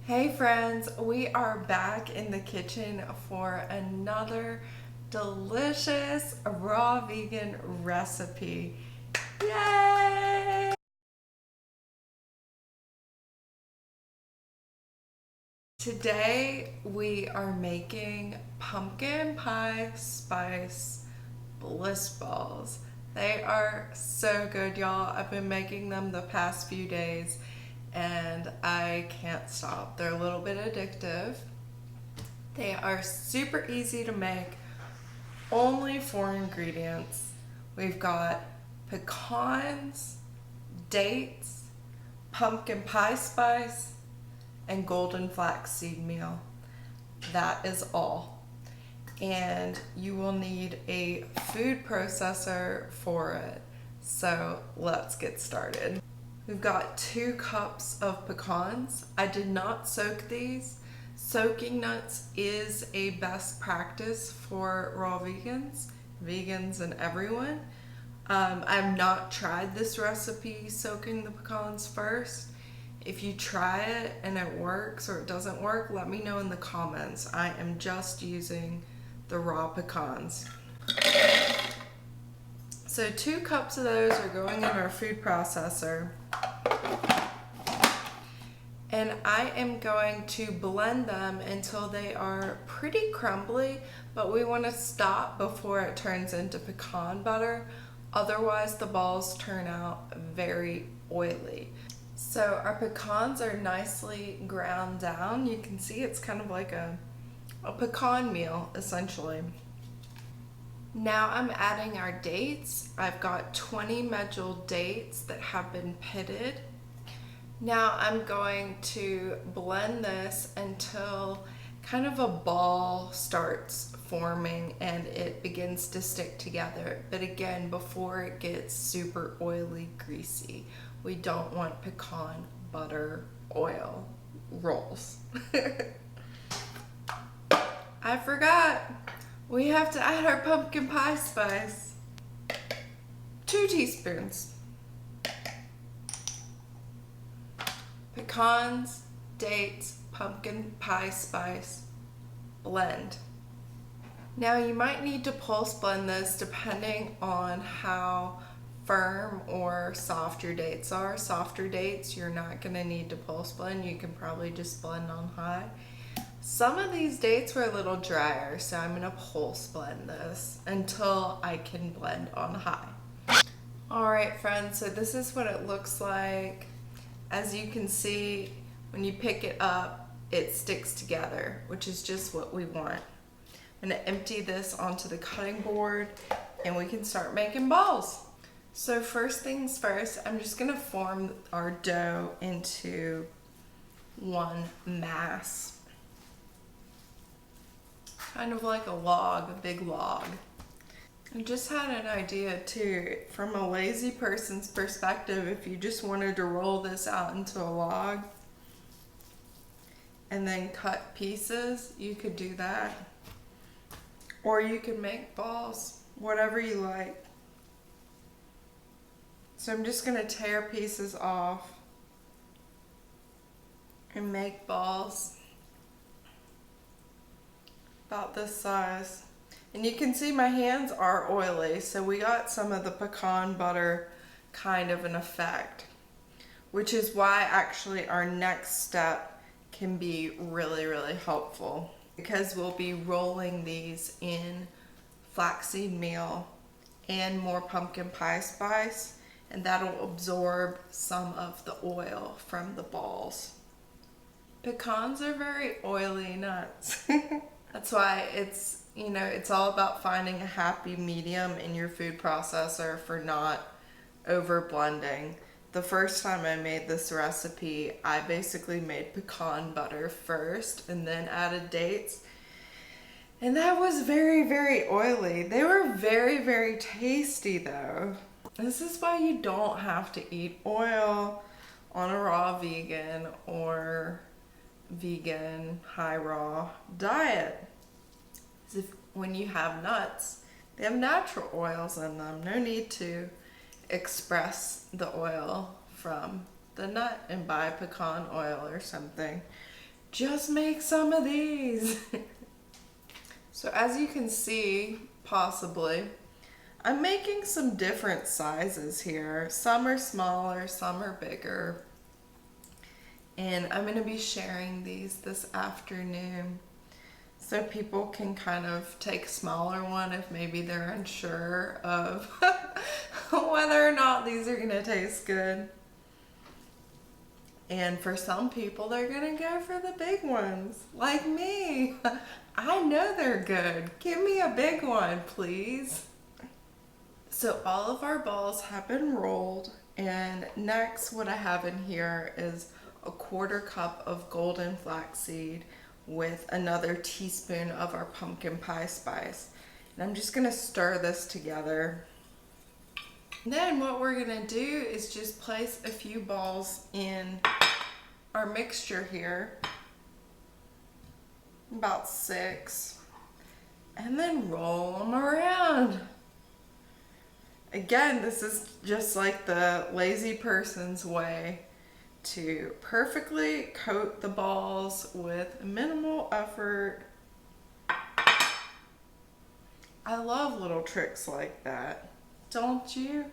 Hey friends, we are back in the kitchen for another delicious raw vegan recipe. Yay! Today we are making pumpkin pie spice bliss balls. They are so good, y'all. I've been making them the past few days and I can't stop. They're a little bit addictive. They are super easy to make, only 4 ingredients. We've got pecans, dates, pumpkin pie spice, and golden flaxseed meal. That is all. And you will need a food processor for it. So let's get started. We've got 2 cups of pecans. I did not soak these. Soaking nuts is a best practice for raw vegans and everyone. I've not tried this recipe soaking the pecans first. If you try it and it works or it doesn't work, let me know in the comments. I am just using the raw pecans. So 2 cups of those are going in our food processor. And I am going to blend them until they are pretty crumbly, but we want to stop before it turns into pecan butter. Otherwise, the balls turn out very oily. So our pecans are nicely ground down. You can see it's kind of like a pecan meal, essentially. Now I'm adding our dates. I've got 20 medjool dates that have been pitted. Now I'm going to blend this until kind of a ball starts forming and it begins to stick together. But again, before it gets super oily, greasy, we don't want pecan butter oil rolls. I forgot. We have to add our pumpkin pie spice. 2 teaspoons. Pecans, dates, pumpkin pie spice, blend. Now you might need to pulse blend this depending on how firm or soft your dates are. Softer dates, you're not gonna need to pulse blend. You can probably just blend on high. Some of these dates were a little drier, so I'm gonna pulse blend this until I can blend on high. All right, friends, so this is what it looks like. As you can see, when you pick it up, it sticks together, which is just what we want. I'm gonna empty this onto the cutting board and we can start making balls. So first things first, I'm just gonna form our dough into one mass. Kind of like a log, a big log. I just had an idea too, from a lazy person's perspective, if you just wanted to roll this out into a log and then cut pieces, you could do that. Or you could make balls, whatever you like. So I'm just gonna tear pieces off and make balls about this size. And you can see my hands are oily, so we got some of the pecan butter kind of an effect, which is why actually our next step can be really, really helpful, because we'll be rolling these in flaxseed meal and more pumpkin pie spice, and that'll absorb some of the oil from the balls. Pecans are very oily nuts. That's why it's all about finding a happy medium in your food processor for not over blending. The first time I made this recipe, I basically made pecan butter first and then added dates. And that was very, very oily. They were very, very tasty though. This is why you don't have to eat oil on a raw vegan or vegan high raw diet. When you have nuts, they have natural oils in them. No need to express the oil from the nut and buy pecan oil or something. just make some of these. So as you can see, possibly, I'm making some different sizes here. Some are smaller, some are bigger. And I'm going to be sharing these this afternoon so people can kind of take a smaller one if maybe they're unsure of whether or not these are going to taste good. And for some people, they're going to go for the big ones, like me. I know they're good. Give me a big one, please. So all of our balls have been rolled, and next what I have in here is a 1/4 cup of golden flaxseed with another teaspoon of our pumpkin pie spice. And I'm just gonna stir this together. And then what we're gonna do is just place a few balls in our mixture here, about 6, and then roll them around. Again, this is just like the lazy person's way to perfectly coat the balls with minimal effort. I love little tricks like that, don't you?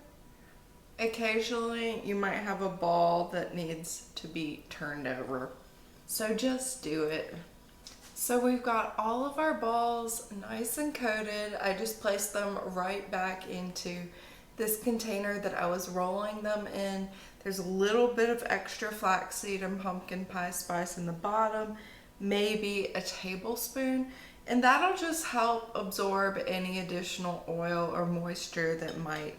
Occasionally, you might have a ball that needs to be turned over, so just do it. So we've got all of our balls nice and coated. I just placed them right back into this container that I was rolling them in. There's a little bit of extra flaxseed and pumpkin pie spice in the bottom, maybe a tablespoon, and that'll just help absorb any additional oil or moisture that might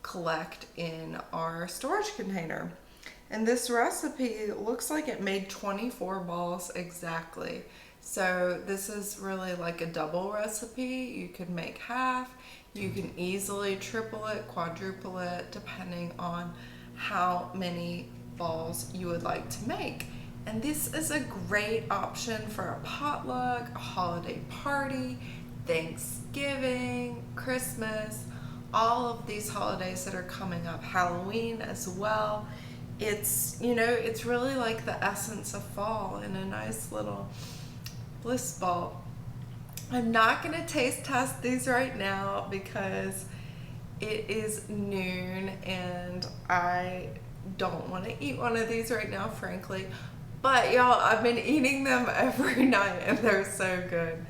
collect in our storage container. And this recipe looks like it made 24 balls exactly. So this is really like a double recipe. You could make half, you can easily triple it, quadruple it, depending on how many balls you would like to make. And this is a great option for a potluck, a holiday party, Thanksgiving, Christmas, all of these holidays that are coming up, Halloween as well. It's, you know, it's really like the essence of fall in a nice little bliss ball. I'm not gonna taste test these right now because it is noon and I don't want to eat one of these right now, frankly. But y'all, I've been eating them every night and they're so good,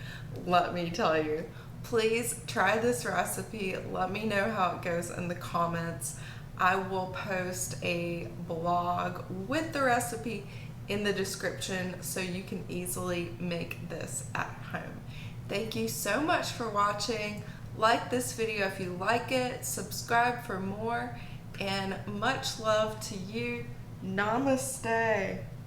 let me tell you. Please try this recipe. Let me know how it goes in the comments. I will post a blog with the recipe in the description so you can easily make this at home. Thank you so much for watching. Like this video if you like it, subscribe for more, and much love to you. Namaste.